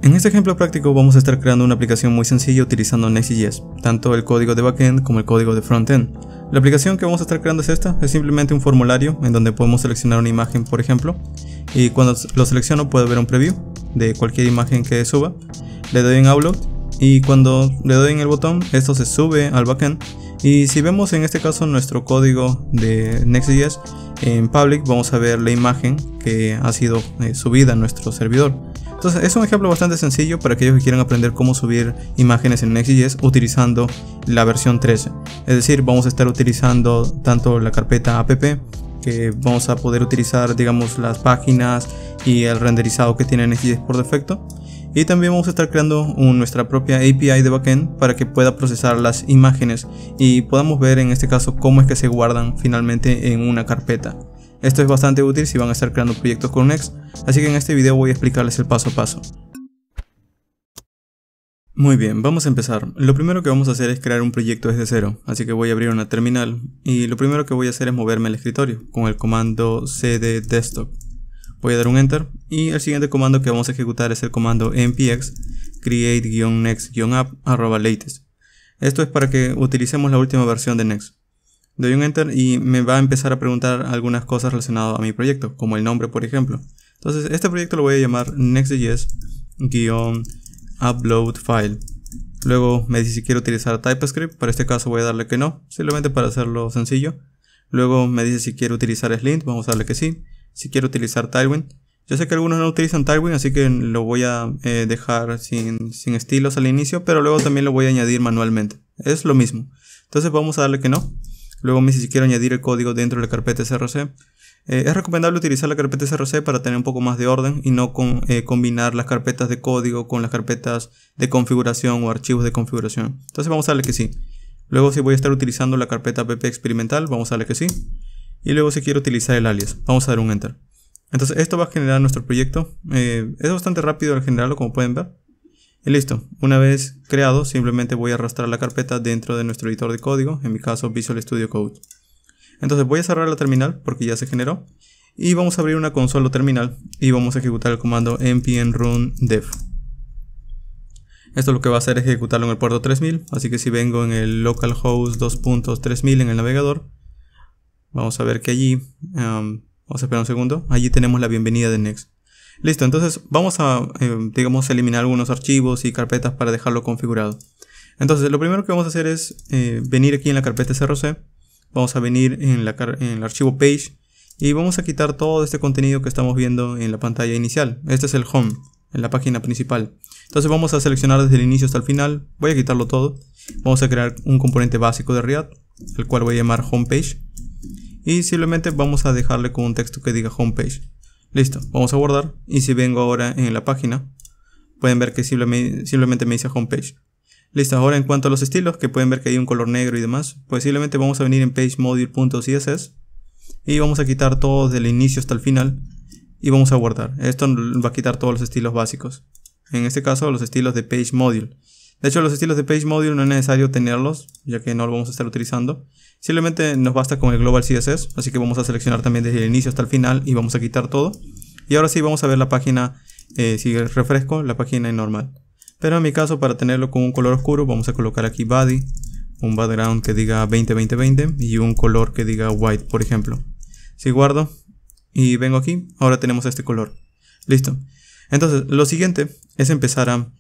En este ejemplo práctico vamos a estar creando una aplicación muy sencilla utilizando Next.js, tanto el código de backend como el código de frontend. La aplicación que vamos a estar creando es esta, es simplemente un formulario en donde podemos seleccionar una imagen, por ejemplo, y cuando lo selecciono puedo ver un preview de cualquier imagen que suba. Le doy en Upload y cuando le doy en el botón esto se sube al backend, y si vemos en este caso nuestro código de Next.js en public, vamos a ver la imagen que ha sido subida a nuestro servidor. Entonces es un ejemplo bastante sencillo para aquellos que quieran aprender cómo subir imágenes en Next.js utilizando la versión 13. Es decir, vamos a estar utilizando tanto la carpeta app, que vamos a poder utilizar, digamos, las páginas y el renderizado que tiene Next.js por defecto. Y también vamos a estar creando nuestra propia API de backend para que pueda procesar las imágenes y podamos ver en este caso cómo es que se guardan finalmente en una carpeta. Esto es bastante útil si van a estar creando proyectos con Next, así que en este video voy a explicarles el paso a paso. Muy bien, vamos a empezar. Lo primero que vamos a hacer es crear un proyecto desde cero, así que voy a abrir una terminal y lo primero que voy a hacer es moverme al escritorio con el comando cd desktop. Voy a dar un enter y el siguiente comando que vamos a ejecutar es el comando npx create-next-app@latest. Esto es para que utilicemos la última versión de Next. Doy un enter y me va a empezar a preguntar algunas cosas relacionadas a mi proyecto, como el nombre, por ejemplo. Entonces este proyecto lo voy a llamar Next.js-upload file. Luego me dice si quiero utilizar TypeScript. Para este caso voy a darle que no, simplemente para hacerlo sencillo. Luego me dice si quiero utilizar Slint, vamos a darle que sí. Si quiero utilizar Tailwind, yo sé que algunos no utilizan Tailwind, así que lo voy a dejar sin estilos al inicio, pero luego también lo voy a añadir manualmente. Es lo mismo. Entonces vamos a darle que no. Luego me dice si quiero añadir el código dentro de la carpeta src. Es recomendable utilizar la carpeta src para tener un poco más de orden y no combinar las carpetas de código con las carpetas de configuración o archivos de configuración. Entonces vamos a darle que sí. Luego si voy a estar utilizando la carpeta app experimental, vamos a darle que sí. Y luego si quiero utilizar el alias, vamos a dar un enter. Entonces esto va a generar nuestro proyecto. Es bastante rápido al generarlo, como pueden ver. Y listo, una vez creado simplemente voy a arrastrar la carpeta dentro de nuestro editor de código, en mi caso Visual Studio Code. Entonces voy a cerrar la terminal porque ya se generó y vamos a abrir una consola o terminal y vamos a ejecutar el comando npm run dev. Esto lo que va a hacer es ejecutarlo en el puerto 3000, así que si vengo en el localhost 2.3000 en el navegador, vamos a ver que allí, vamos a esperar un segundo, allí tenemos la bienvenida de Next. Listo, entonces vamos a, digamos, eliminar algunos archivos y carpetas para dejarlo configurado. Entonces lo primero que vamos a hacer es venir aquí en la carpeta src, vamos a venir en el archivo page y vamos a quitar todo este contenido que estamos viendo en la pantalla inicial. Este es el home, en la página principal. Entonces vamos a seleccionar desde el inicio hasta el final, voy a quitarlo todo. Vamos a crear un componente básico de React, el cual voy a llamar homepage. Y simplemente vamos a dejarle con un texto que diga homepage. Listo, vamos a guardar y si vengo ahora en la página pueden ver que simplemente me dice homepage. Listo, ahora en cuanto a los estilos, que pueden ver que hay un color negro y demás, pues simplemente vamos a venir en pagemodule.css y vamos a quitar todo desde el inicio hasta el final y vamos a guardar. Esto va a quitar todos los estilos básicos, en este caso los estilos de pagemodule. De hecho, los estilos de pagemodule no es necesario tenerlos, ya que no lo vamos a estar utilizando. Simplemente nos basta con el global CSS, así que vamos a seleccionar también desde el inicio hasta el final y vamos a quitar todo. Y ahora sí vamos a ver la página, si refresco, la página en normal. Pero en mi caso, para tenerlo con un color oscuro, vamos a colocar aquí body, un background que diga 20-20-20 y un color que diga white, por ejemplo. Si guardo y vengo aquí, ahora tenemos este color. Listo. Entonces, lo siguiente es empezar a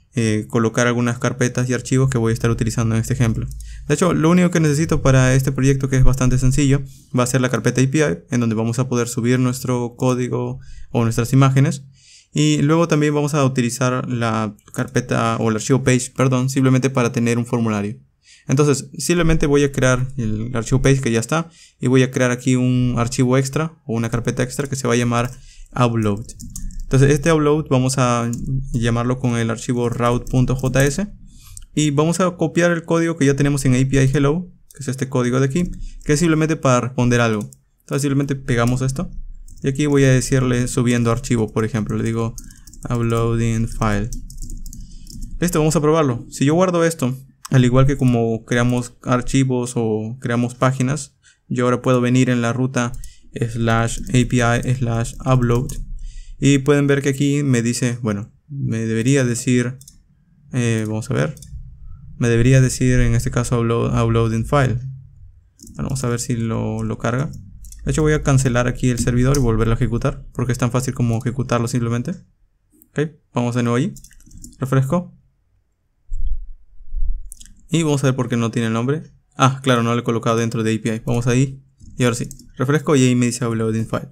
colocar algunas carpetas y archivos que voy a estar utilizando en este ejemplo. De hecho, lo único que necesito para este proyecto, que es bastante sencillo, va a ser la carpeta API, en donde vamos a poder subir nuestro código o nuestras imágenes. Y luego también vamos a utilizar la carpeta o el archivo page, perdón, simplemente para tener un formulario. Entonces, simplemente voy a crear el archivo page que ya está y voy a crear aquí un archivo extra o una carpeta extra que se va a llamar upload. Entonces este upload vamos a llamarlo con el archivo route.js y vamos a copiar el código que ya tenemos en API hello, que es este código de aquí, que es simplemente para responder algo. Entonces simplemente pegamos esto y aquí voy a decirle subiendo archivo, por ejemplo, le digo uploading file. Listo, vamos a probarlo. Si yo guardo esto, al igual que como creamos archivos o creamos páginas, yo ahora puedo venir en la ruta /API/upload y pueden ver que aquí me dice, bueno, me debería decir, vamos a ver, me debería decir en este caso uploading file. Bueno, vamos a ver si lo carga. De hecho voy a cancelar aquí el servidor y volverlo a ejecutar, porque es tan fácil como ejecutarlo simplemente. Ok, vamos de nuevo allí, refresco. Y vamos a ver por qué no tiene el nombre. Ah, claro, no lo he colocado dentro de API. Vamos ahí, y ahora sí, refresco y ahí me dice uploading file.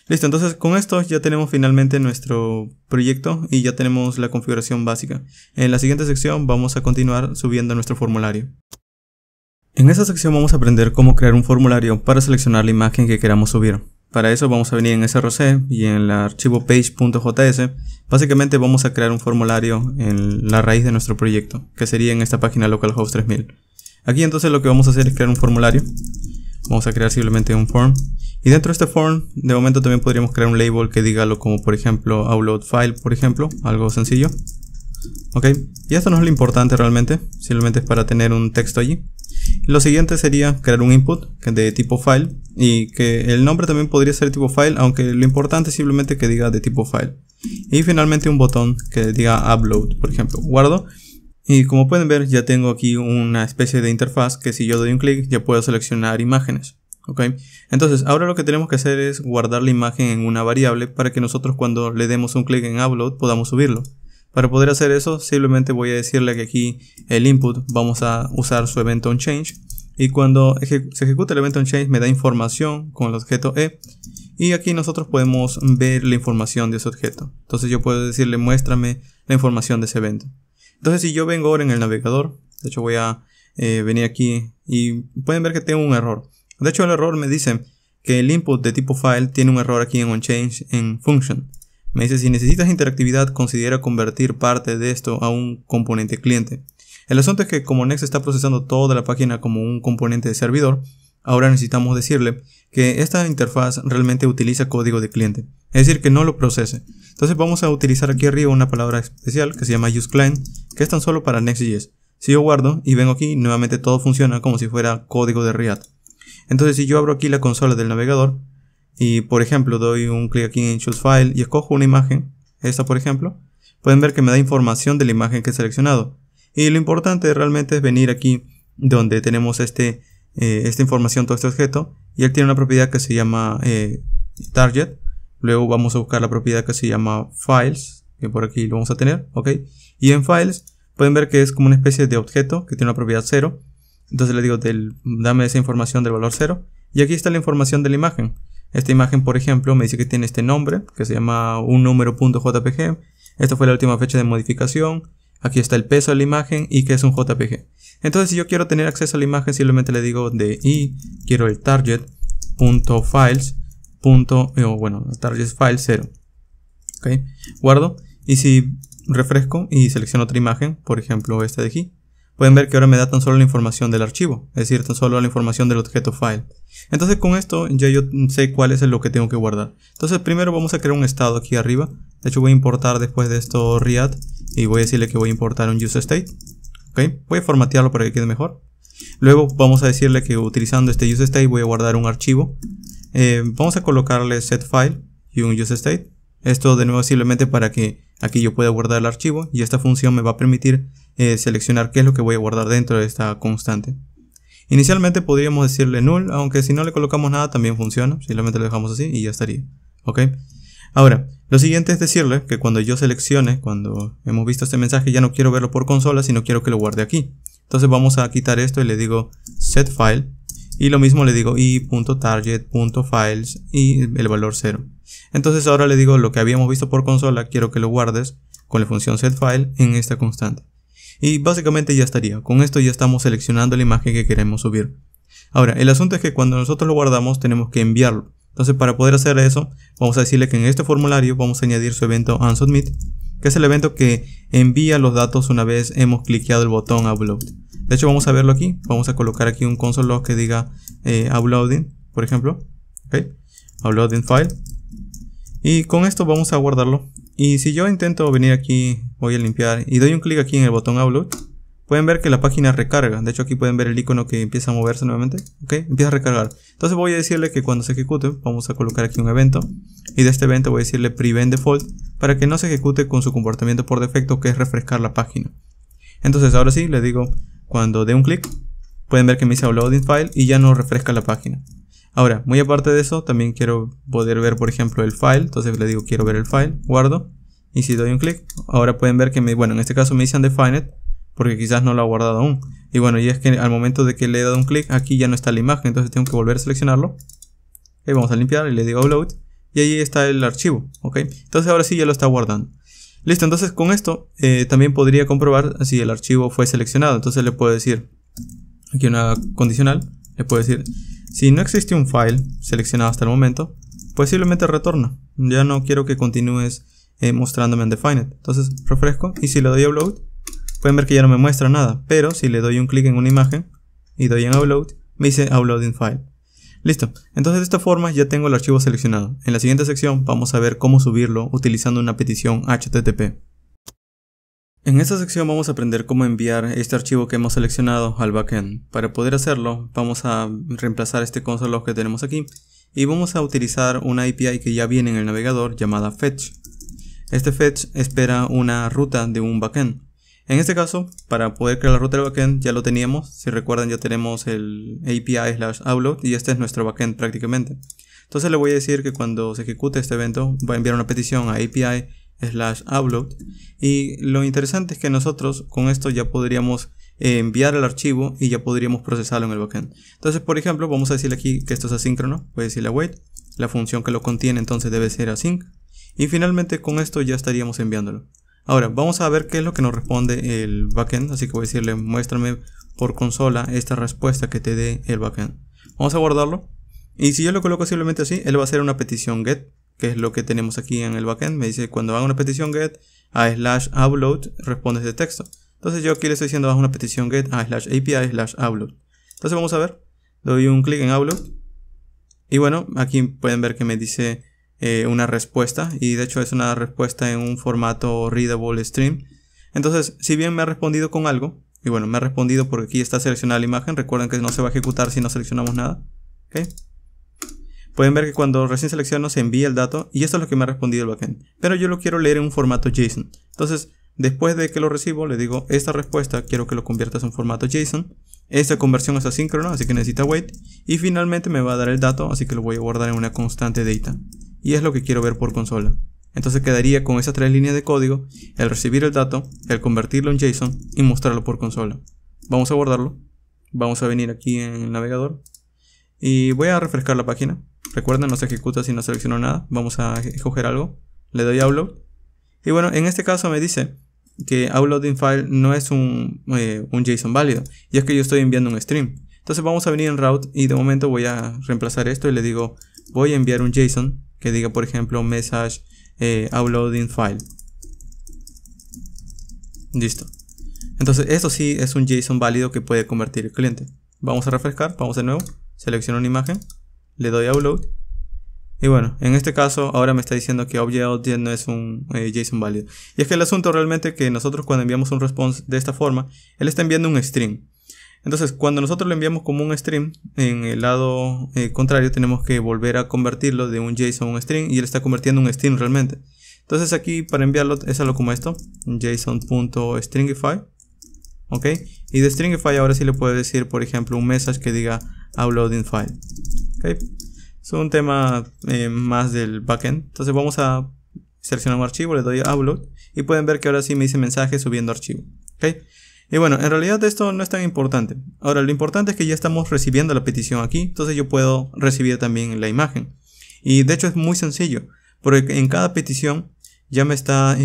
Listo, entonces con esto ya tenemos finalmente nuestro proyecto y ya tenemos la configuración básica. En la siguiente sección vamos a continuar subiendo nuestro formulario. En esta sección vamos a aprender cómo crear un formulario para seleccionar la imagen que queramos subir. Para eso vamos a venir en src y en el archivo page.js. Básicamente vamos a crear un formulario en la raíz de nuestro proyecto, que sería en esta página localhost 3000. Aquí entonces lo que vamos a hacer es crear un formulario. Vamos a crear simplemente un form. Y dentro de este form, de momento también podríamos crear un label que diga algo como por ejemplo upload file, por ejemplo, algo sencillo. Ok, y esto no es lo importante realmente, simplemente es para tener un texto allí. Lo siguiente sería crear un input de tipo file y que el nombre también podría ser tipo file, aunque lo importante es simplemente que diga de tipo file. Y finalmente un botón que diga upload, por ejemplo. Guardo y como pueden ver ya tengo aquí una especie de interfaz que si yo doy un clic ya puedo seleccionar imágenes. Ok, entonces ahora lo que tenemos que hacer es guardar la imagen en una variable para que nosotros cuando le demos un clic en upload podamos subirlo. Para poder hacer eso simplemente voy a decirle que aquí el input vamos a usar su evento onChange y cuando se ejecuta el evento onChange me da información con el objeto e y aquí nosotros podemos ver la información de ese objeto. Entonces yo puedo decirle muéstrame la información de ese evento. Entonces si yo vengo ahora en el navegador, de hecho voy a venir aquí y pueden ver que tengo un error. De hecho el error me dice que el input de tipo file tiene un error aquí en onChange en function. Me dice si necesitas interactividad considera convertir parte de esto a un componente cliente. El asunto es que como Next está procesando toda la página como un componente de servidor, ahora necesitamos decirle que esta interfaz realmente utiliza código de cliente. Es decir que no lo procese. Entonces vamos a utilizar aquí arriba una palabra especial que se llama useClient, que es tan solo para Next.js. Si yo guardo y vengo aquí, nuevamente todo funciona como si fuera código de React. Entonces si yo abro aquí la consola del navegador y por ejemplo doy un clic aquí en Choose File y escojo una imagen, esta por ejemplo, pueden ver que me da información de la imagen que he seleccionado. Y lo importante realmente es venir aquí donde tenemos esta información, todo este objeto, y él tiene una propiedad que se llama target. Luego vamos a buscar la propiedad que se llama files, que por aquí lo vamos a tener, ok. Y en files pueden ver que es como una especie de objeto que tiene una propiedad 0. Entonces le digo dame esa información del valor 0. Y aquí está la información de la imagen. Esta imagen, por ejemplo, me dice que tiene este nombre, que se llama unnumero.jpg. Esta fue la última fecha de modificación. Aquí está el peso de la imagen y que es un JPG. Entonces, si yo quiero tener acceso a la imagen, simplemente le digo quiero el target.files. Target file 0. Ok, guardo. Y si refresco y selecciono otra imagen, por ejemplo esta de aquí, pueden ver que ahora me da tan solo la información del archivo, es decir, tan solo la información del objeto file. Entonces con esto ya yo sé cuál es lo que tengo que guardar. Entonces primero vamos a crear un estado aquí arriba. De hecho voy a importar después de esto React y voy a decirle que voy a importar un useState. Okay. Voy a formatearlo para que quede mejor. Luego vamos a decirle que utilizando este useState voy a guardar un archivo. Vamos a colocarle setFile y un useState. Esto de nuevo simplemente para que aquí yo pueda guardar el archivo y esta función me va a permitir seleccionar qué es lo que voy a guardar dentro de esta constante. Inicialmente podríamos decirle null, aunque si no le colocamos nada también funciona, simplemente lo dejamos así y ya estaría. ¿Ok? Ahora, lo siguiente es decirle que cuando yo seleccione, cuando hemos visto este mensaje, ya no quiero verlo por consola, sino quiero que lo guarde aquí. Entonces vamos a quitar esto y le digo setFile y lo mismo le digo i.target.files y el valor 0. Entonces ahora le digo lo que habíamos visto por consola, quiero que lo guardes con la función setFile en esta constante. Y básicamente ya estaría. Con esto ya estamos seleccionando la imagen que queremos subir. Ahora, el asunto es que cuando nosotros lo guardamos tenemos que enviarlo. Entonces para poder hacer eso, vamos a decirle que en este formulario vamos a añadir su evento onSubmit, que es el evento que envía los datos una vez hemos cliqueado el botón Upload. De hecho vamos a verlo aquí. Vamos a colocar aquí un console log que diga Uploading, por ejemplo. Okay. Uploading file. Y con esto vamos a guardarlo. Y si yo intento venir aquí, voy a limpiar y doy un clic aquí en el botón Upload, pueden ver que la página recarga. De hecho aquí pueden ver el icono que empieza a moverse nuevamente. Ok, empieza a recargar. Entonces voy a decirle que cuando se ejecute, vamos a colocar aquí un evento. Y de este evento voy a decirle prevent default para que no se ejecute con su comportamiento por defecto, que es refrescar la página. Entonces ahora sí, le digo cuando dé un clic, pueden ver que me dice uploading file y ya no refresca la página. Ahora, muy aparte de eso, también quiero poder ver, por ejemplo, el file. Entonces le digo quiero ver el file, guardo. Y si doy un clic, ahora pueden ver que en este caso me dice undefined, porque quizás no lo ha guardado aún. Y bueno, y es que al momento de que le he dado un clic, aquí ya no está la imagen, entonces tengo que volver a seleccionarlo. Y vamos a limpiar y le digo upload. Y ahí está el archivo, ok. Entonces ahora sí ya lo está guardando. Listo, entonces con esto también podría comprobar si el archivo fue seleccionado. Entonces le puedo decir, aquí una condicional, le puedo decir, si no existe un file seleccionado hasta el momento, pues simplemente retorna. Ya no quiero que continúes mostrándome undefined. Entonces refresco y si le doy upload, pueden ver que ya no me muestra nada. Pero si le doy un clic en una imagen y doy en upload, me dice uploading file. Listo, entonces de esta forma ya tengo el archivo seleccionado. En la siguiente sección vamos a ver cómo subirlo utilizando una petición HTTP. En esta sección vamos a aprender cómo enviar este archivo que hemos seleccionado al backend. Para poder hacerlo vamos a reemplazar este console log que tenemos aquí y vamos a utilizar una API que ya viene en el navegador llamada fetch. Este fetch espera una ruta de un backend. En este caso, para poder crear la ruta del backend ya lo teníamos. Si recuerdan, ya tenemos el API/upload y este es nuestro backend prácticamente. Entonces le voy a decir que cuando se ejecute este evento va a enviar una petición a API/upload. Y lo interesante es que nosotros con esto ya podríamos enviar el archivo y ya podríamos procesarlo en el backend. Entonces, por ejemplo, vamos a decirle aquí que esto es asíncrono. Voy a decirle await. La función que lo contiene entonces debe ser async. Y finalmente con esto ya estaríamos enviándolo. Ahora vamos a ver qué es lo que nos responde el backend. Así que voy a decirle muéstrame por consola esta respuesta que te dé el backend. Vamos a guardarlo. Y si yo lo coloco simplemente así, él va a hacer una petición get, que es lo que tenemos aquí en el backend. Me dice cuando haga una petición get a /upload responde este texto. Entonces yo aquí le estoy diciendo haz una petición get a /API/upload. Entonces vamos a ver. Doy un clic en upload. Y bueno, aquí pueden ver que me dice una respuesta, y de hecho es una respuesta en un formato readable stream. Entonces, si bien me ha respondido con algo, y bueno, me ha respondido porque aquí está seleccionada la imagen. Recuerden que no se va a ejecutar si no seleccionamos nada. ¿Okay? Pueden ver que cuando recién selecciono se envía el dato, y esto es lo que me ha respondido el backend. Pero yo lo quiero leer en un formato JSON. Entonces, después de que lo recibo, le digo esta respuesta quiero que lo conviertas en formato JSON. Esta conversión es asíncrona, así que necesita wait. Y finalmente me va a dar el dato, así que lo voy a guardar en una constante data. Y es lo que quiero ver por consola. Entonces quedaría con esas 3 líneas de código: el recibir el dato, el convertirlo en JSON y mostrarlo por consola. Vamos a guardarlo. Vamos a venir aquí en el navegador y voy a refrescar la página. Recuerden, no se ejecuta si no selecciono nada. Vamos a escoger algo. Le doy a upload. Y bueno, en este caso me dice que uploading file no es un JSON válido. Y es que yo estoy enviando un stream. Entonces vamos a venir en route y de momento voy a reemplazar esto y le digo voy a enviar un JSON que diga, por ejemplo, message uploading file. Listo. Entonces esto sí es un JSON válido que puede convertir el cliente. Vamos a refrescar, vamos de nuevo, selecciono una imagen, le doy a upload. Y bueno, en este caso ahora me está diciendo que object no es un JSON válido. Y es que el asunto realmente que nosotros cuando enviamos un response de esta forma, él está enviando un string. Entonces cuando nosotros lo enviamos como un string, en el lado contrario tenemos que volver a convertirlo de un JSON a un string, y él está convirtiendo un string realmente. Entonces aquí para enviarlo es algo como esto, json.stringify. Ok, y de stringify ahora sí le puedo decir, por ejemplo, un message que diga uploading file. Ok, es un tema más del backend. Entonces vamos a seleccionar un archivo, le doy a upload y pueden ver que ahora sí me dice mensaje subiendo archivo. Ok, y bueno, en realidad esto no es tan importante. Ahora lo importante es que ya estamos recibiendo la petición aquí, entonces yo puedo recibir también la imagen. Y de hecho es muy sencillo, porque en cada petición ya me está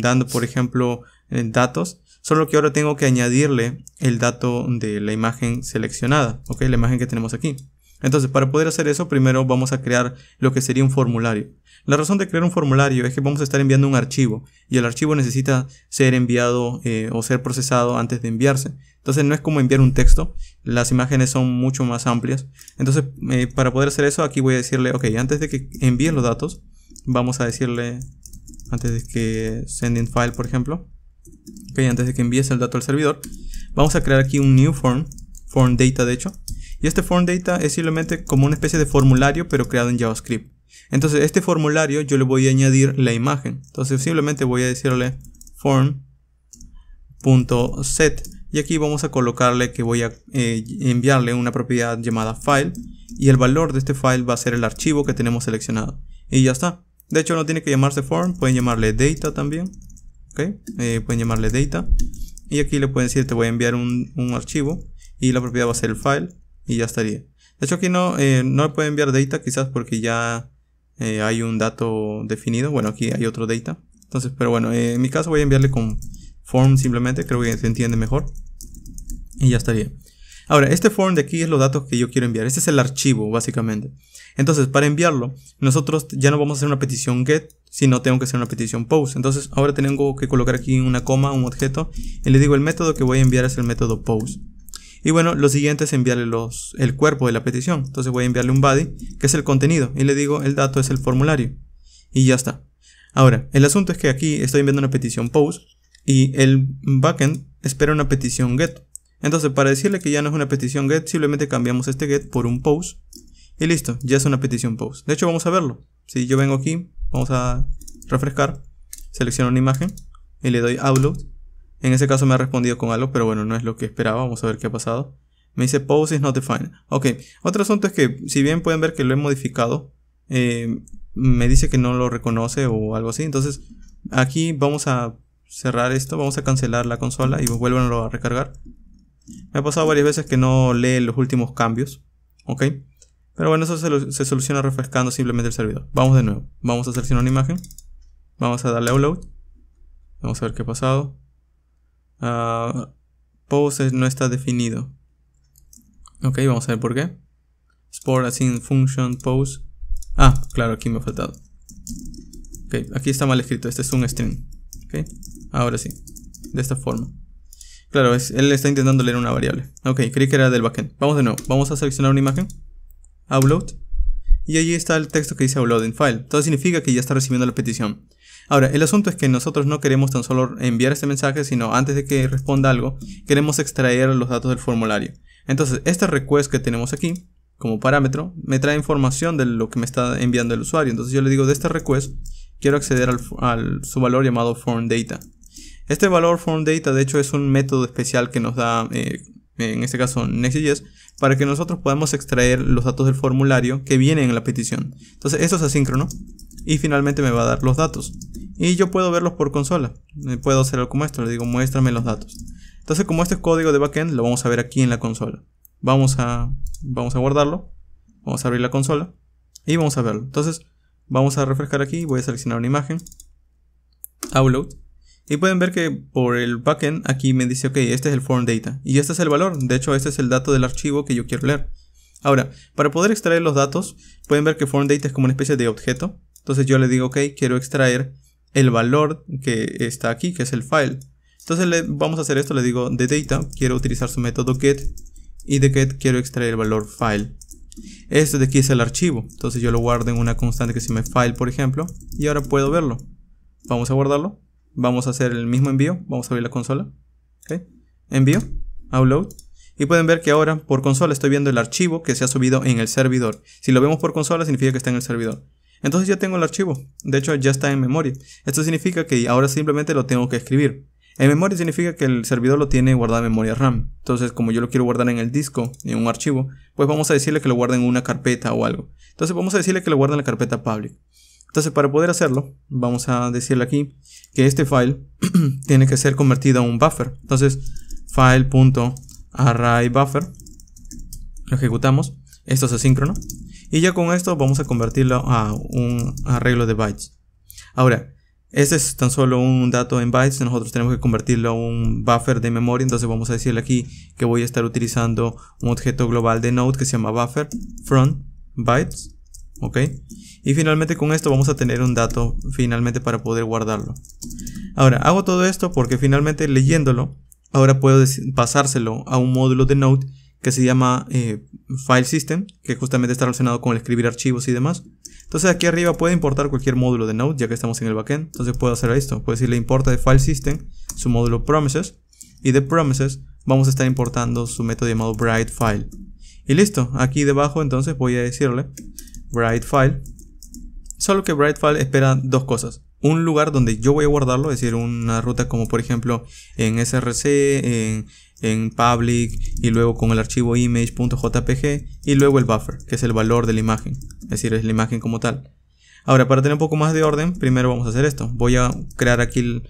dando, por ejemplo, datos. Solo que ahora tengo que añadirle el dato de la imagen seleccionada, ¿ok? La imagen que tenemos aquí. Entonces, para poder hacer eso, primero vamos a crear lo que sería un formulario. La razón de crear un formulario es que vamos a estar enviando un archivo, y el archivo necesita ser enviado o ser procesado antes de enviarse. Entonces no es como enviar un texto, las imágenes son mucho más amplias. Entonces, para poder hacer eso, aquí voy a decirle, ok, antes de que envíe los datos, vamos a decirle, antes de que sending file, por ejemplo, ok, antes de que envíes el dato al servidor, vamos a crear aquí un new form data de hecho. Y este form data es simplemente como una especie de formulario pero creado en JavaScript. Entonces este formulario yo le voy a añadir la imagen. Entonces simplemente voy a decirle form.set y aquí vamos a colocarle que voy a enviarle una propiedad llamada file y el valor de este file va a ser el archivo que tenemos seleccionado. Y ya está. De hecho no tiene que llamarse form, pueden llamarle data también. ¿Okay? Pueden llamarle data y aquí le pueden decir te voy a enviar un archivo y la propiedad va a ser el file y ya estaría. De hecho aquí no le pueden enviar data quizás porque ya hay un dato definido. Bueno, aquí hay otro data. Entonces, pero bueno, en mi caso voy a enviarle con form simplemente, creo que se entiende mejor. Y ya estaría. Ahora, este form de aquí es los datos que yo quiero enviar. Este es el archivo, básicamente. Entonces, para enviarlo, nosotros ya no vamos a hacer una petición get, sino tengo que hacer una petición post. Entonces, ahora tengo que colocar aquí una coma, un objeto, y le digo el método que voy a enviar es el método post. Y bueno, lo siguiente es enviarle el cuerpo de la petición. Entonces voy a enviarle un body, que es el contenido, y le digo el dato es el formulario. Y ya está. Ahora, el asunto es que aquí estoy enviando una petición post, y el backend espera una petición get. Entonces, para decirle que ya no es una petición get, simplemente cambiamos este get por un post. Y listo, ya es una petición post. De hecho, vamos a verlo. Si yo vengo aquí, vamos a refrescar, selecciono una imagen y le doy upload. En ese caso me ha respondido con algo, pero bueno, no es lo que esperaba. Vamos a ver qué ha pasado. Me dice post is not defined. Ok, otro asunto es que, si bien pueden ver que lo he modificado, me dice que no lo reconoce o algo así. Entonces, aquí vamos a cerrar esto, vamos a cancelar la consola y vuélvanlo a recargar. Me ha pasado varias veces que no lee los últimos cambios. Ok. Pero bueno, eso se soluciona refrescando simplemente el servidor. Vamos de nuevo. Vamos a seleccionar una imagen. Vamos a darle a upload. Vamos a ver qué ha pasado. Post no está definido. Ok, vamos a ver por qué. Export async function post. Ah, claro, aquí me ha faltado. Ok, aquí está mal escrito. Este es un string. Ok, ahora sí. De esta forma. Claro, él está intentando leer una variable. Ok, creí que era del backend. Vamos de nuevo. Vamos a seleccionar una imagen. Upload. Y allí está el texto que dice uploading file. Entonces significa que ya está recibiendo la petición. Ahora, el asunto es que nosotros no queremos tan solo enviar este mensaje, sino antes de que responda algo, queremos extraer los datos del formulario. Entonces, este request que tenemos aquí, como parámetro, me trae información de lo que me está enviando el usuario. Entonces yo le digo de este request, quiero acceder al su valor llamado form data. Este valor form data, de hecho, es un método especial que nos da, en este caso, Next.js, para que nosotros podamos extraer los datos del formulario que vienen en la petición. Entonces, esto es asíncrono y finalmente me va a dar los datos. Y yo puedo verlos por consola. Puedo hacer algo como esto, le digo muéstrame los datos. Entonces, como este es código de backend, lo vamos a ver aquí en la consola. Vamos a guardarlo. Vamos a abrir la consola y vamos a verlo. Entonces, vamos a refrescar aquí. Voy a seleccionar una imagen. Upload. Y pueden ver que por el backend aquí me dice, ok, este es el form data. Y este es el valor. De hecho, este es el dato del archivo que yo quiero leer. Ahora, para poder extraer los datos, pueden ver que form data es como una especie de objeto. Entonces yo le digo, ok, quiero extraer el valor que está aquí, que es el file. Entonces vamos a hacer esto, le digo de data, quiero utilizar su método get. Y de get quiero extraer el valor file. Este de aquí es el archivo. Entonces yo lo guardo en una constante que se llama file, por ejemplo. Y ahora puedo verlo. Vamos a guardarlo. Vamos a hacer el mismo envío. Vamos a abrir la consola. ¿Okay? Envío. Upload. Y pueden ver que ahora por consola estoy viendo el archivo que se ha subido en el servidor. Si lo vemos por consola significa que está en el servidor. Entonces ya tengo el archivo. De hecho ya está en memoria. Esto significa que ahora simplemente lo tengo que escribir. En memoria significa que el servidor lo tiene guardado en memoria RAM. Entonces como yo lo quiero guardar en el disco, en un archivo, pues vamos a decirle que lo guarde en una carpeta o algo. Entonces vamos a decirle que lo guarde en la carpeta public. Entonces para poder hacerlo, vamos a decirle aquí que este file tiene que ser convertido a un buffer. Entonces file.arrayBuffer, lo ejecutamos. Esto es asíncrono. Y ya con esto vamos a convertirlo a un arreglo de bytes. Ahora, este es tan solo un dato en bytes. Nosotros tenemos que convertirlo a un buffer de memoria. Entonces vamos a decirle aquí que voy a estar utilizando un objeto global de Node que se llama buffer from bytes. Ok. Y finalmente con esto vamos a tener un dato finalmente para poder guardarlo. Ahora, hago todo esto porque finalmente leyéndolo, ahora puedo pasárselo a un módulo de Node que se llama File System, que justamente está relacionado con el escribir archivos y demás. Entonces aquí arriba puede importar cualquier módulo de Node, ya que estamos en el backend. Entonces puedo hacer esto, puedo decirle importa de File System su módulo Promises, y de Promises vamos a estar importando su método llamado writeFile. Y listo, aquí debajo entonces voy a decirle writeFile. Solo que writeFile espera dos cosas. Un lugar donde yo voy a guardarlo, es decir, una ruta como por ejemplo en src, en public, y luego con el archivo image.jpg, y luego el buffer, que es el valor de la imagen, es decir, es la imagen como tal. Ahora, para tener un poco más de orden, primero vamos a hacer esto. Voy a crear aquí,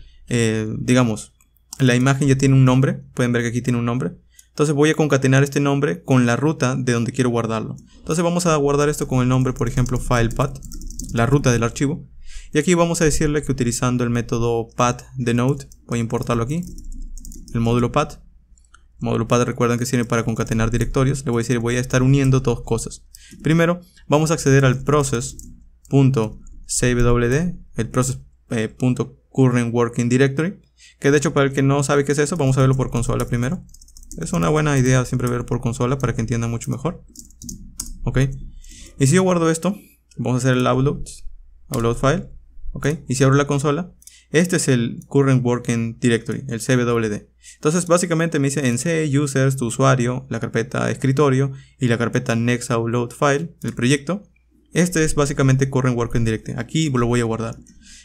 digamos, la imagen ya tiene un nombre, pueden ver que aquí tiene un nombre. Entonces voy a concatenar este nombre con la ruta de donde quiero guardarlo. Entonces vamos a guardar esto con el nombre, por ejemplo, filepath, la ruta del archivo. Y aquí vamos a decirle que utilizando el método path de Node, voy a importarlo aquí, el módulo path. Módulo path, recuerden que sirve para concatenar directorios. Le voy a decir, voy a estar uniendo dos cosas. Primero, vamos a acceder al process.cwd, el process.current working directory, que de hecho para el que no sabe qué es eso, vamos a verlo por consola primero. Es una buena idea siempre verlo por consola para que entiendan mucho mejor. Ok. Y si yo guardo esto, vamos a hacer el upload file. Ok. Y si abro la consola, este es el current working directory, el CWD. Entonces básicamente me dice en C, users, tu usuario, la carpeta escritorio y la carpeta next upload file, el proyecto. Este es básicamente current working directory. Aquí lo voy a guardar.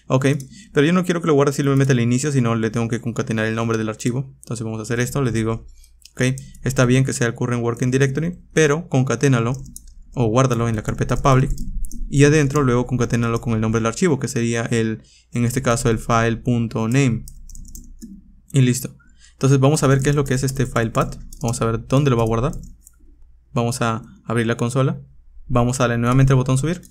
Ok, pero yo no quiero que lo guarde simplemente al inicio, sino le tengo que concatenar el nombre del archivo. Entonces vamos a hacer esto, le digo, ok, está bien que sea el current working directory, pero concaténalo o guárdalo en la carpeta public. Y adentro luego concaténalo con el nombre del archivo, que sería en este caso el file.name. Y listo. Entonces vamos a ver qué es lo que es este filepath. Vamos a ver dónde lo va a guardar. Vamos a abrir la consola. Vamos a darle nuevamente el botón subir.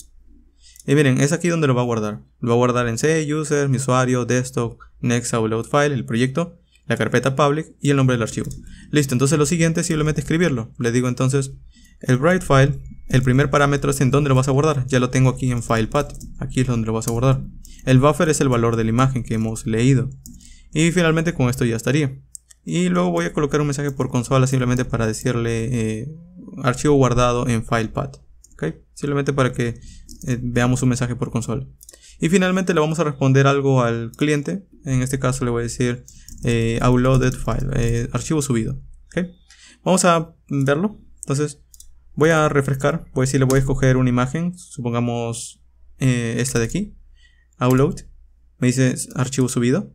Y miren, es aquí donde lo va a guardar. Lo va a guardar en C, user, mi usuario, desktop, next upload file, el proyecto, la carpeta public y el nombre del archivo. Listo, entonces lo siguiente es simplemente escribirlo. Le digo entonces, el writeFile, el primer parámetro es en dónde lo vas a guardar. Ya lo tengo aquí en filepath. Aquí es donde lo vas a guardar. El buffer es el valor de la imagen que hemos leído. Y finalmente con esto ya estaría. Y luego voy a colocar un mensaje por consola simplemente para decirle archivo guardado en filepath. ¿Okay? Simplemente para que veamos un mensaje por consola. Y finalmente le vamos a responder algo al cliente. En este caso le voy a decir uploaded file, archivo subido. ¿Okay? Vamos a verlo. Entonces voy a refrescar. Voy a decirle, voy a escoger una imagen. Supongamos esta de aquí. Upload. Me dice archivo subido.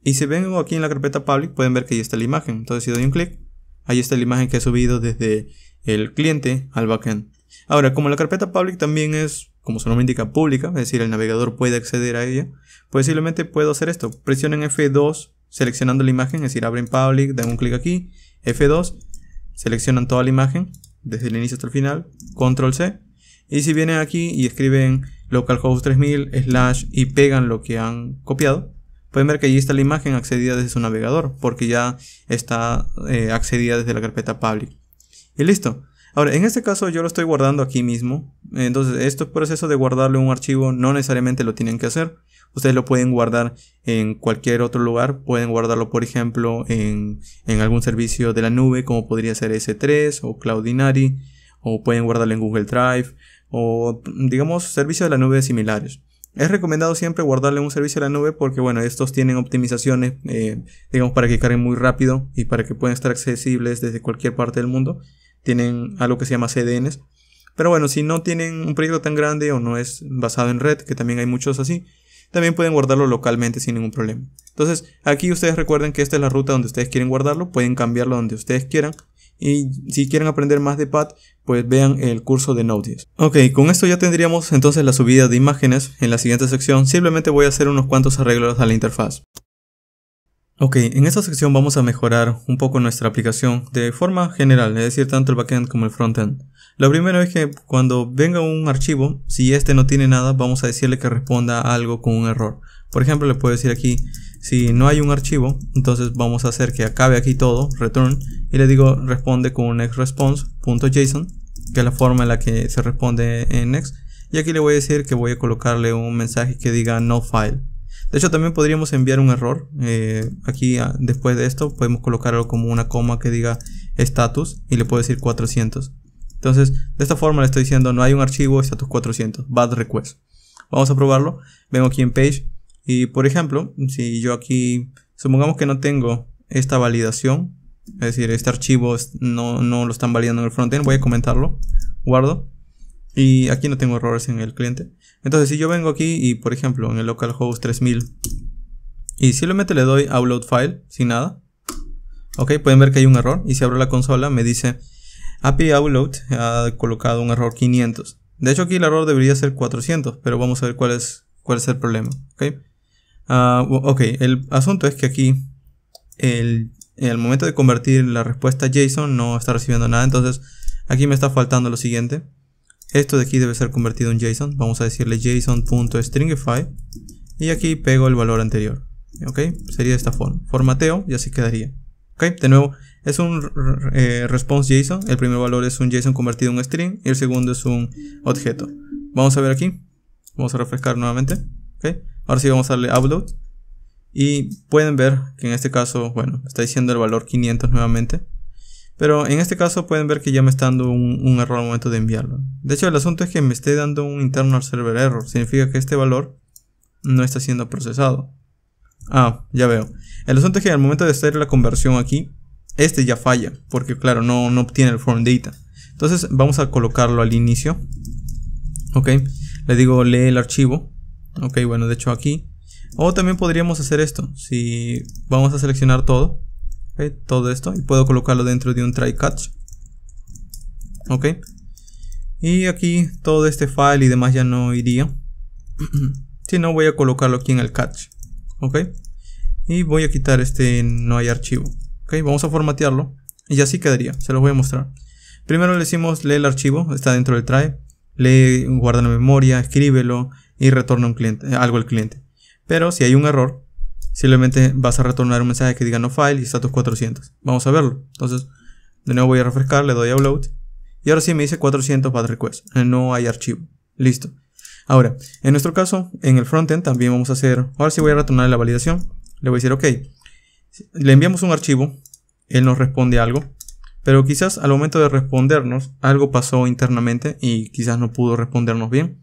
Y si vengo aquí en la carpeta public, pueden ver que ahí está la imagen. Entonces si doy un clic, ahí está la imagen que he subido desde el cliente al backend. Ahora, como la carpeta public también es, como su nombre indica, pública, es decir, el navegador puede acceder a ella, pues simplemente puedo hacer esto. Presionen F2 seleccionando la imagen, es decir, abren public, dan un clic aquí, F2, seleccionan toda la imagen, desde el inicio hasta el final, Control C, y si vienen aquí y escriben localhost 3000 / y pegan lo que han copiado, pueden ver que allí está la imagen accedida desde su navegador, porque ya está accedida desde la carpeta public. Y listo. Ahora, en este caso yo lo estoy guardando aquí mismo. Entonces, este proceso de guardarle un archivo no necesariamente lo tienen que hacer. Ustedes lo pueden guardar en cualquier otro lugar. Pueden guardarlo, por ejemplo, en algún servicio de la nube, como podría ser S3 o Cloudinary. O pueden guardarlo en Google Drive. O, digamos, servicios de la nube similares. Es recomendado siempre guardarle un servicio de la nube porque, bueno, estos tienen optimizaciones, digamos, para que carguen muy rápido y para que puedan estar accesibles desde cualquier parte del mundo. Tienen algo que se llama CDNs. Pero bueno, si no tienen un proyecto tan grande o no es basado en red, que también hay muchos así, también pueden guardarlo localmente sin ningún problema. Entonces, aquí ustedes recuerden que esta es la ruta donde ustedes quieren guardarlo. Pueden cambiarlo donde ustedes quieran. Y si quieren aprender más de path, pues vean el curso de Node.js. Ok, con esto ya tendríamos entonces la subida de imágenes. En la siguiente sección simplemente voy a hacer unos cuantos arreglos a la interfaz. Ok, en esta sección vamos a mejorar un poco nuestra aplicación de forma general, es decir, tanto el backend como el frontend. Lo primero es que cuando venga un archivo, si este no tiene nada, vamos a decirle que responda a algo con un error. Por ejemplo, le puedo decir aquí, si no hay un archivo, entonces vamos a hacer que acabe aquí todo, return, y le digo responde con un nextResponse.json, que es la forma en la que se responde en Next. Y aquí le voy a decir que voy a colocarle un mensaje que diga no file. De hecho, también podríamos enviar un error. Aquí después de esto podemos colocarlo como una coma que diga status y le puedo decir 400. Entonces, de esta forma le estoy diciendo no hay un archivo, status 400, bad request. Vamos a probarlo. Vengo aquí en page y, por ejemplo, si yo aquí, supongamos que no tengo esta validación, Es decir, este archivo no lo están validando en el frontend. Voy a comentarlo. Guardo. Y aquí no tengo errores en el cliente. Entonces si yo vengo aquí y por ejemplo en el localhost 3000 y simplemente le doy upload file sin nada, ok, pueden ver que hay un error. Y si abro la consola me dice API upload ha colocado un error 500. De hecho aquí el error debería ser 400, pero vamos a ver cuál es el problema. Ok, el asunto es que aquí al momento de convertir la respuesta a JSON no está recibiendo nada. Entonces aquí me está faltando lo siguiente. Esto de aquí debe ser convertido en JSON. Vamos a decirle JSON.stringify y aquí pego el valor anterior. Ok, sería de esta forma. Formateo y así quedaría. Ok, de nuevo es un response JSON. El primer valor es un JSON convertido en un string y el segundo es un objeto. Vamos a ver aquí. Vamos a refrescar nuevamente. Ok, ahora sí vamos a darle upload. Y pueden ver que en este caso, bueno, está diciendo el valor 500 nuevamente. Pero en este caso pueden ver que ya me está dando un error al momento de enviarlo. De hecho el asunto es que me esté dando un internal server error. Significa que este valor no está siendo procesado. Ah, ya veo. El asunto es que al momento de hacer la conversión aquí, este ya falla. Porque claro, no obtiene el form data. Entonces vamos a colocarlo al inicio. Ok, le digo lee el archivo. Ok, bueno, de hecho aquí. O también podríamos hacer esto. Si vamos a seleccionar todo. Okay, todo esto y puedo colocarlo dentro de un try catch. Ok, y aquí todo este file y demás ya no iría. Si no, voy a colocarlo aquí en el catch. Ok, y voy a quitar no hay archivo. Ok, vamos a formatearlo y así quedaría. Se los voy a mostrar. Primero le decimos lee el archivo, está dentro del try, lee, guarda la memoria, escríbelo y retorna algo al cliente. Pero si hay un error, simplemente vas a retornar un mensaje que diga no file y status 400. Vamos a verlo. Entonces, de nuevo voy a refrescar, le doy upload. Y ahora sí me dice 400 bad request. No hay archivo. Listo. Ahora, en nuestro caso, en el frontend también vamos a hacer. Ahora sí voy a retornar la validación. Le voy a decir, ok. Le enviamos un archivo. Él nos responde algo. Pero quizás al momento de respondernos, algo pasó internamente y quizás no pudo respondernos bien.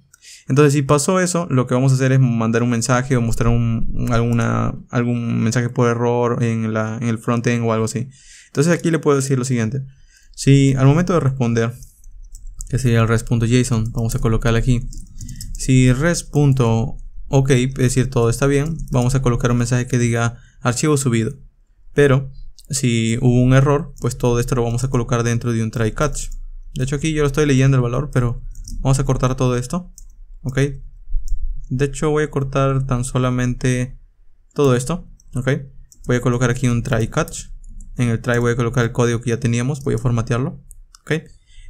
Entonces si pasó eso, lo que vamos a hacer es mandar un mensaje o mostrar algún mensaje por error en el frontend o algo así. Entonces aquí le puedo decir lo siguiente. Si al momento de responder, que sería el res.json, vamos a colocarle aquí. Si res.ok, es decir todo está bien, vamos a colocar un mensaje que diga archivo subido. Pero si hubo un error, pues todo esto lo vamos a colocar dentro de un try catch. De hecho aquí yo lo estoy leyendo el valor, pero vamos a cortar todo esto. Ok, de hecho voy a cortar tan solamente todo esto. Ok, voy a colocar aquí un try catch. En el try voy a colocar el código que ya teníamos, voy a formatearlo. Ok,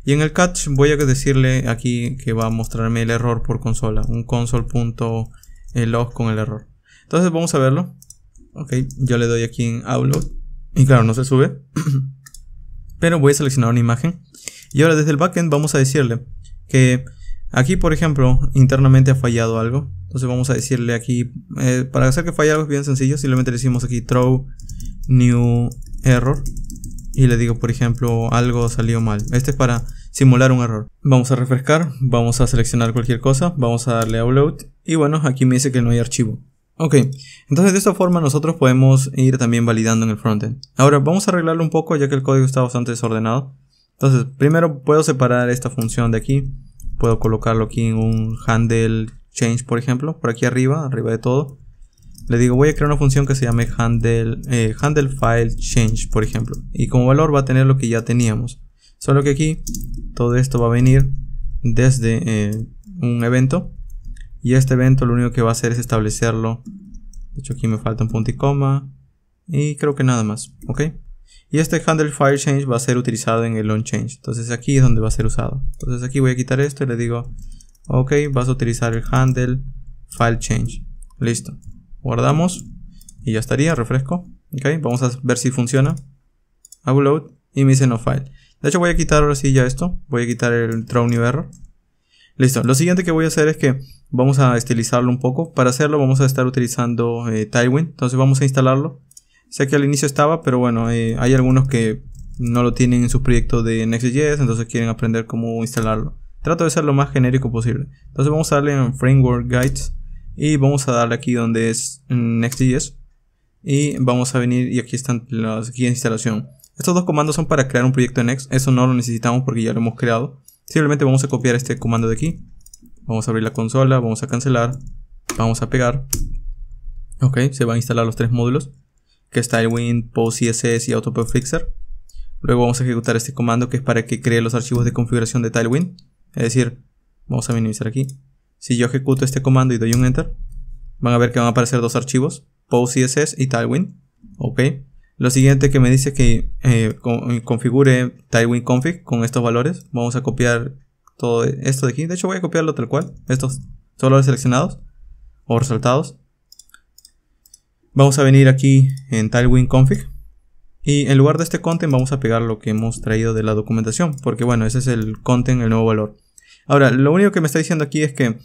y en el catch voy a decirle aquí que va a mostrarme el error por consola, un console.log con el error. Entonces vamos a verlo. Ok, yo le doy aquí en upload y claro, no se sube. Pero voy a seleccionar una imagen y ahora desde el backend vamos a decirle que aquí, por ejemplo, internamente ha fallado algo. Entonces vamos a decirle aquí, para hacer que falle algo es bien sencillo. Simplemente le decimos aquí throw new error. Y le digo, por ejemplo, algo salió mal. Este es para simular un error. Vamos a refrescar, vamos a seleccionar cualquier cosa. Vamos a darle a upload. Y bueno, aquí me dice que no hay archivo. Ok, entonces de esta forma nosotros podemos ir también validando en el frontend. Ahora vamos a arreglarlo un poco ya que el código está bastante desordenado. Entonces, primero puedo separar esta función de aquí. Puedo colocarlo aquí en un handle change, por ejemplo, por aquí arriba de todo. Le digo, voy a crear una función que se llame handle file change, por ejemplo. Y como valor va a tener lo que ya teníamos. Solo que aquí todo esto va a venir desde un evento. Y este evento lo único que va a hacer es establecerlo. De hecho aquí me falta un punto y coma. Y creo que nada más, ¿ok? Y este handle file change va a ser utilizado en el onChange. Entonces aquí es donde va a ser usado. Entonces aquí voy a quitar esto y le digo, ok, vas a utilizar el handle file change. Listo. Guardamos y ya estaría, refresco. Ok, vamos a ver si funciona. Upload y me dice no file. De hecho voy a quitar ahora sí ya esto. Voy a quitar el throw new error. Listo. Lo siguiente que voy a hacer es que vamos a estilizarlo un poco. Para hacerlo vamos a estar utilizando Tailwind. Entonces vamos a instalarlo. Sé que al inicio estaba, pero bueno, hay algunos que no lo tienen en su proyecto de Next.js, entonces quieren aprender cómo instalarlo. Trato de ser lo más genérico posible. Entonces vamos a darle en Framework Guides y vamos a darle aquí donde es Next.js y vamos a venir y aquí están las guías de instalación. Estos dos comandos son para crear un proyecto en Next. Eso no lo necesitamos porque ya lo hemos creado. Simplemente vamos a copiar este comando de aquí. Vamos a abrir la consola, vamos a cancelar, vamos a pegar. Ok, se van a instalar los tres módulos, que es Tailwind, PostCSS y AutoPrefixer. Luego vamos a ejecutar este comando que es para que cree los archivos de configuración de Tailwind. Es decir, vamos a minimizar aquí. Si yo ejecuto este comando y doy un Enter, van a ver que van a aparecer dos archivos, PostCSS y Tailwind. Ok. Lo siguiente que me dice que configure Tailwind config con estos valores. Vamos a copiar todo esto de aquí. De hecho voy a copiarlo tal cual. Estos valores seleccionados o resaltados. Vamos a venir aquí en Tailwind config. Y en lugar de este content vamos a pegar lo que hemos traído de la documentación. Porque bueno, ese es el content, el nuevo valor. Ahora, lo único que me está diciendo aquí es que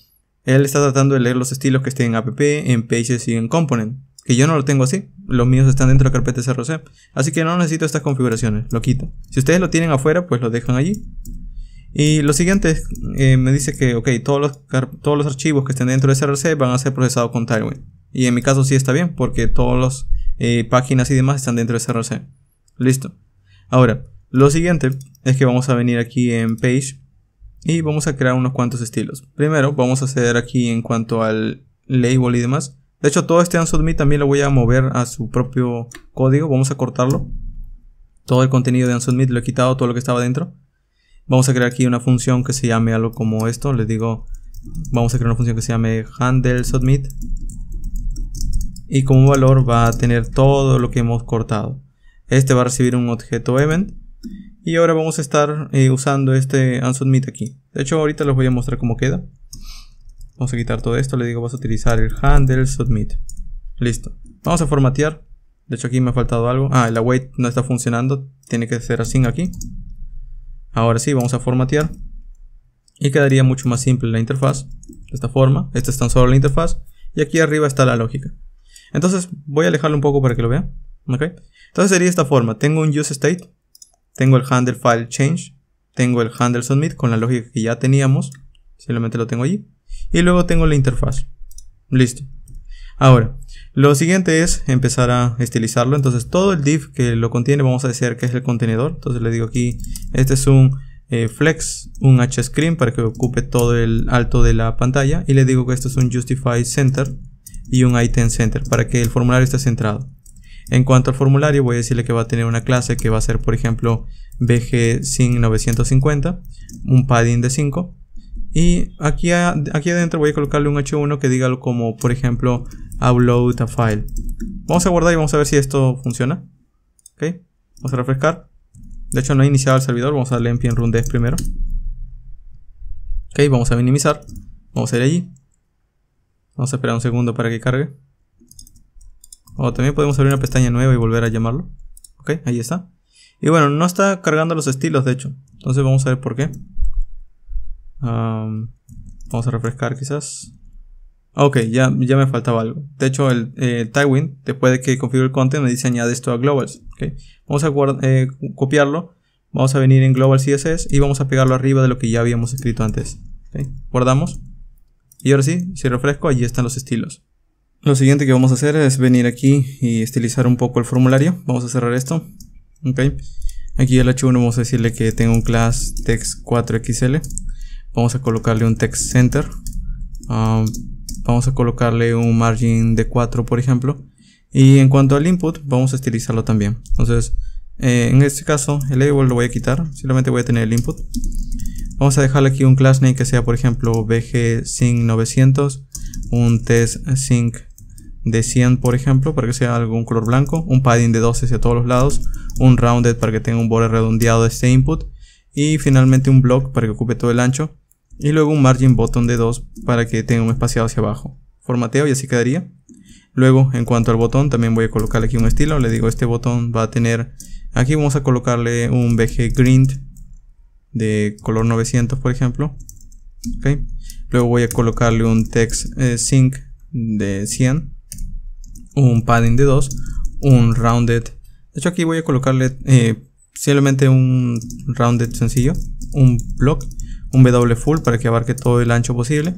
él está tratando de leer los estilos que estén en app, en pages y en component. Que yo no lo tengo así. Los míos están dentro de la carpeta src. Así que no necesito estas configuraciones. Lo quito. Si ustedes lo tienen afuera, pues lo dejan allí. Y lo siguiente me dice que todos los archivos que estén dentro de src van a ser procesados con Tailwind. Y en mi caso sí está bien, porque todas las páginas y demás están dentro de src. Listo. Ahora, lo siguiente es que vamos a venir aquí en Page y vamos a crear unos cuantos estilos. Primero vamos a hacer aquí en cuanto al label y demás. De hecho, todo este unSubmit también lo voy a mover a su propio código. Vamos a cortarlo. Todo el contenido de unSubmit lo he quitado, todo lo que estaba dentro. Vamos a crear aquí una función que se llame algo como esto. Les digo, vamos a crear una función que se llame handleSubmit. Y como valor va a tener todo lo que hemos cortado. Este va a recibir un objeto event. Y ahora vamos a estar usando este unSubmit aquí. De hecho, ahorita les voy a mostrar cómo queda. Vamos a quitar todo esto. Le digo, vas a utilizar el handleSubmit. Listo. Vamos a formatear. De hecho, aquí me ha faltado algo. El await no está funcionando. Tiene que ser así aquí. Ahora sí, vamos a formatear. Y quedaría mucho más simple la interfaz. De esta forma. Esta es tan solo la interfaz. Y aquí arriba está la lógica. Entonces, voy a alejarlo un poco para que lo vean. ¿Ok? Entonces sería de esta forma. Tengo un useState. Tengo el handle file change. Tengo el handleSubmit con la lógica que ya teníamos. Simplemente lo tengo allí. Y luego tengo la interfaz. Listo. Ahora, lo siguiente es empezar a estilizarlo. Entonces todo el div que lo contiene vamos a decir que es el contenedor. Entonces le digo aquí, este es un flex, un hscreen para que ocupe todo el alto de la pantalla. Y le digo que esto es un justify center y un item center para que el formulario esté centrado. En cuanto al formulario voy a decirle que va a tener una clase que va a ser por ejemplo bgsync950, un padding de 5. Y aquí adentro voy a colocarle un h1 que diga algo como por ejemplo upload a file. Vamos a guardar y vamos a ver si esto funciona. Ok, vamos a refrescar. De hecho no he iniciado el servidor, vamos a darle npm run dev primero. Ok, vamos a minimizar. Vamos a ir allí. Vamos a esperar un segundo para que cargue. O también podemos abrir una pestaña nueva y volver a llamarlo. Ok, ahí está. Y bueno, no está cargando los estilos de hecho. Entonces vamos a ver por qué. Vamos a refrescar quizás. Ok, ya me faltaba algo. De hecho el Tailwind, después de que configure el content, me dice añade esto a globals. Okay. Vamos a copiarlo. Vamos a venir en global CSS y vamos a pegarlo arriba de lo que ya habíamos escrito antes. Okay. Guardamos. Y ahora sí, si refresco, allí están los estilos. Lo siguiente que vamos a hacer es venir aquí y estilizar un poco el formulario. Vamos a cerrar esto. Okay. Aquí el h1 vamos a decirle que tenga un class text4xl. Vamos a colocarle un text center. Vamos a colocarle un margin de 4 por ejemplo. Y en cuanto al input vamos a estilizarlo también. Entonces en este caso el label lo voy a quitar. Simplemente voy a tener el input. Vamos a dejarle aquí un class name que sea por ejemplo bgsync900. Un testsync de 100 por ejemplo para que sea algún color blanco. Un padding de 12 hacia todos los lados. Un rounded para que tenga un border redondeado de este input. Y finalmente un block para que ocupe todo el ancho. Y luego un margin bottom de 2 para que tenga un espaciado hacia abajo. Formateo y así quedaría. Luego en cuanto al botón también voy a colocarle aquí un estilo. Le digo este botón va a tener, aquí vamos a colocarle un bggrind de color 900 por ejemplo. Okay. Luego voy a colocarle un text sync de 100. Un padding de 2. Un rounded. De hecho aquí voy a colocarle simplemente un rounded sencillo. Un block. Un W full para que abarque todo el ancho posible.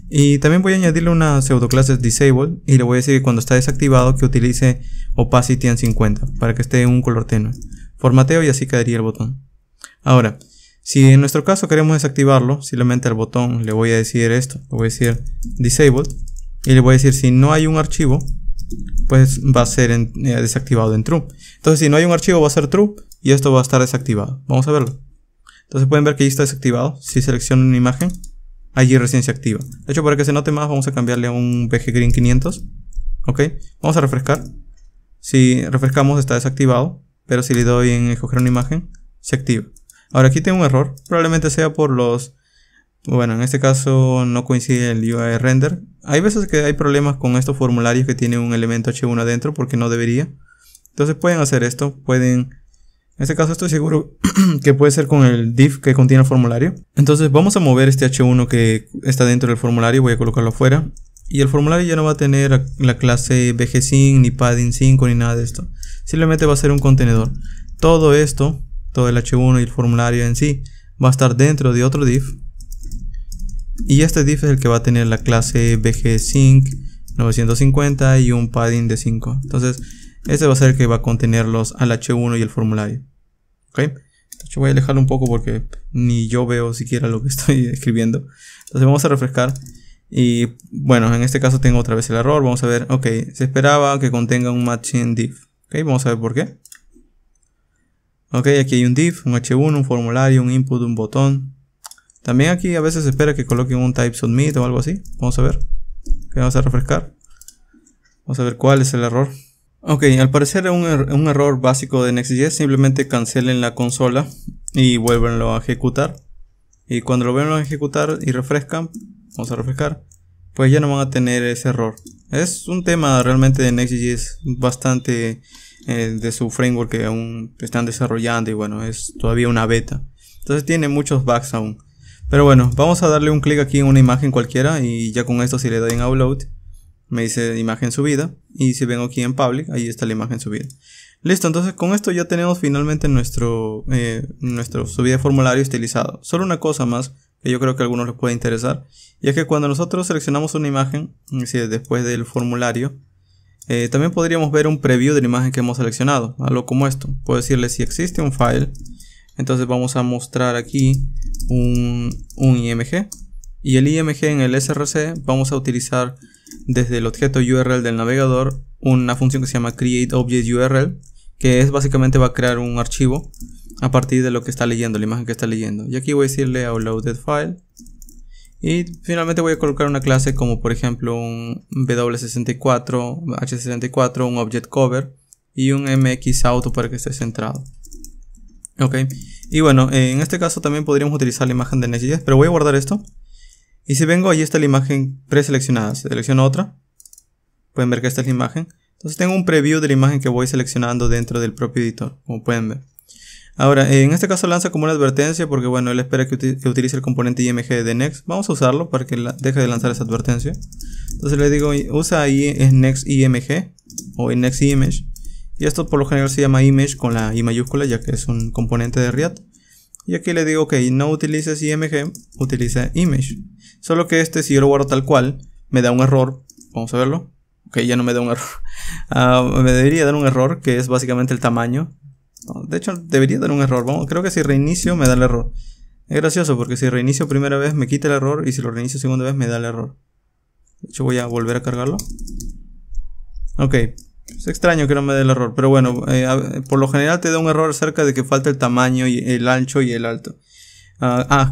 Y también voy a añadirle una pseudoclase disable. Y le voy a decir que cuando está desactivado que utilice opacity en 50 para que esté en un color tenue. formateo y así quedaría el botón. Ahora, si en nuestro caso queremos desactivarlo, simplemente al botón le voy a decir esto, le voy a decir disabled y le voy a decir si no hay un archivo, pues va a ser desactivado en true. Entonces si no hay un archivo va a ser true y esto va a estar desactivado. Vamos a verlo. Entonces pueden ver que ya está desactivado. Si selecciono una imagen, allí recién se activa. De hecho, para que se note más, vamos a cambiarle a un VG Green 500. Ok, vamos a refrescar. Si refrescamos está desactivado, pero si le doy en escoger una imagen, se activa. Ahora aquí tengo un error, probablemente sea por los... Bueno, en este caso no coincide el UI render. Hay veces que hay problemas con estos formularios que tienen un elemento H1 adentro porque no debería. Entonces pueden hacer esto, pueden... En este caso estoy seguro que puede ser con el div que contiene el formulario. Entonces vamos a mover este H1 que está dentro del formulario, voy a colocarlo afuera. Y el formulario ya no va a tener la clase bgsync, ni padding 5, ni nada de esto. Simplemente va a ser un contenedor. Todo esto, todo el H1 y el formulario en sí, va a estar dentro de otro div. Y este div es el que va a tener la clase bgsync 950 y un padding de 5. Entonces, este va a ser el que va a contenerlos al H1 y el formulario. ¿Ok? Yo voy a alejarlo un poco porque ni yo veo siquiera lo que estoy escribiendo. Entonces vamos a refrescar. Y bueno, en este caso tengo otra vez el error. Vamos a ver, ok, se esperaba que contenga un matching div. Ok, vamos a ver por qué. Ok, aquí hay un div, un H1, un formulario, un input, un botón. También aquí a veces se espera que coloquen un type submit o algo así. Vamos a ver. Ok, vamos a refrescar. Vamos a ver cuál es el error. Ok, al parecer un error básico de Next.js. Simplemente cancelen la consola y vuélvenlo a ejecutar. Y cuando lo vuelvan a ejecutar y refrescan, vamos a refrescar, pues ya no van a tener ese error. Es un tema realmente de Next.js bastante de su framework que aún están desarrollando y bueno, es todavía una beta. Entonces tiene muchos bugs aún. Pero bueno, vamos a darle un clic aquí en una imagen cualquiera y ya con esto si le doy en upload, me dice imagen subida y si vengo aquí en public, ahí está la imagen subida. Listo, entonces con esto ya tenemos finalmente nuestro subida de formulario estilizado. Solo una cosa más que yo creo que a algunos les puede interesar, y es que cuando nosotros seleccionamos una imagen, es decir, después del formulario, también podríamos ver un preview de la imagen que hemos seleccionado, algo como esto. Puedo decirle si existe un file, entonces vamos a mostrar aquí un IMG, y el IMG en el src vamos a utilizar desde el objeto URL del navegador una función que se llama createObjectURL, que es básicamente va a crear un archivo a partir de lo que está leyendo, la imagen que está leyendo. Y aquí voy a decirle uploaded file y finalmente voy a colocar una clase como por ejemplo un W64, H64, un object cover y un MXAuto para que esté centrado. Ok, y bueno, en este caso también podríamos utilizar la imagen de Next.js, pero voy a guardar esto. Y si vengo, ahí está la imagen preseleccionada. Selecciono otra. Pueden ver que esta es la imagen. Entonces tengo un preview de la imagen que voy seleccionando dentro del propio editor, como pueden ver. Ahora, en este caso lanza como una advertencia porque bueno, él espera que utilice el componente IMG de Next. Vamos a usarlo para que deje de lanzar esa advertencia. Entonces le digo, usa ahí Next IMG o Next Image. Y esto por lo general se llama image con la I mayúscula, ya que es un componente de React. Y aquí le digo, ok, no utilices IMG, utiliza image. Solo que si yo lo guardo tal cual, me da un error. Vamos a verlo. Ok, ya no me da un error. Me debería dar un error, que es básicamente el tamaño. No, de hecho, debería dar un error. Creo que si reinicio me da el error. Es gracioso porque si reinicio primera vez me quita el error y si lo reinicio segunda vez me da el error. De hecho, voy a volver a cargarlo. Ok. Es extraño que no me dé el error, pero bueno, por lo general te da un error acerca de que falta el tamaño, y el ancho y el alto.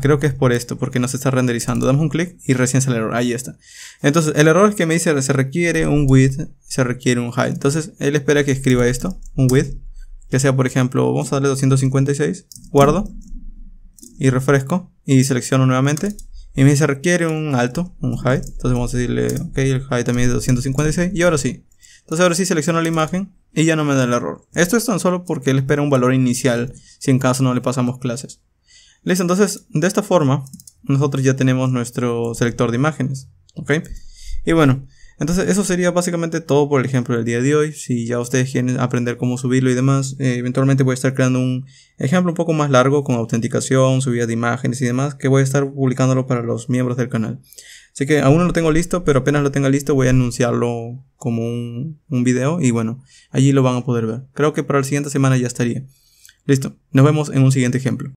Creo que es por esto, porque no se está renderizando. Damos un clic y recién sale el error, ahí está. Entonces el error es que me dice se requiere un width, se requiere un height. Entonces él espera que escriba esto, un width, que sea por ejemplo, vamos a darle 256, guardo y refresco y selecciono nuevamente. Y me dice requiere un alto, un height. Entonces vamos a decirle, ok, el height también es 256 y ahora sí. Entonces ahora sí selecciono la imagen y ya no me da el error. Esto es tan solo porque él espera un valor inicial si en caso no le pasamos clases. Listo, entonces de esta forma nosotros ya tenemos nuestro selector de imágenes. ¿Ok? Y bueno, entonces eso sería básicamente todo por el ejemplo del día de hoy. Si ya ustedes quieren aprender cómo subirlo y demás, eventualmente voy a estar creando un ejemplo un poco más largo con autenticación, subida de imágenes y demás, que voy a estar publicándolo para los miembros del canal. Así que aún no lo tengo listo, pero apenas lo tenga listo voy a anunciarlo como un video y bueno, allí lo van a poder ver. Creo que para la siguiente semana ya estaría. Listo, nos vemos en un siguiente ejemplo.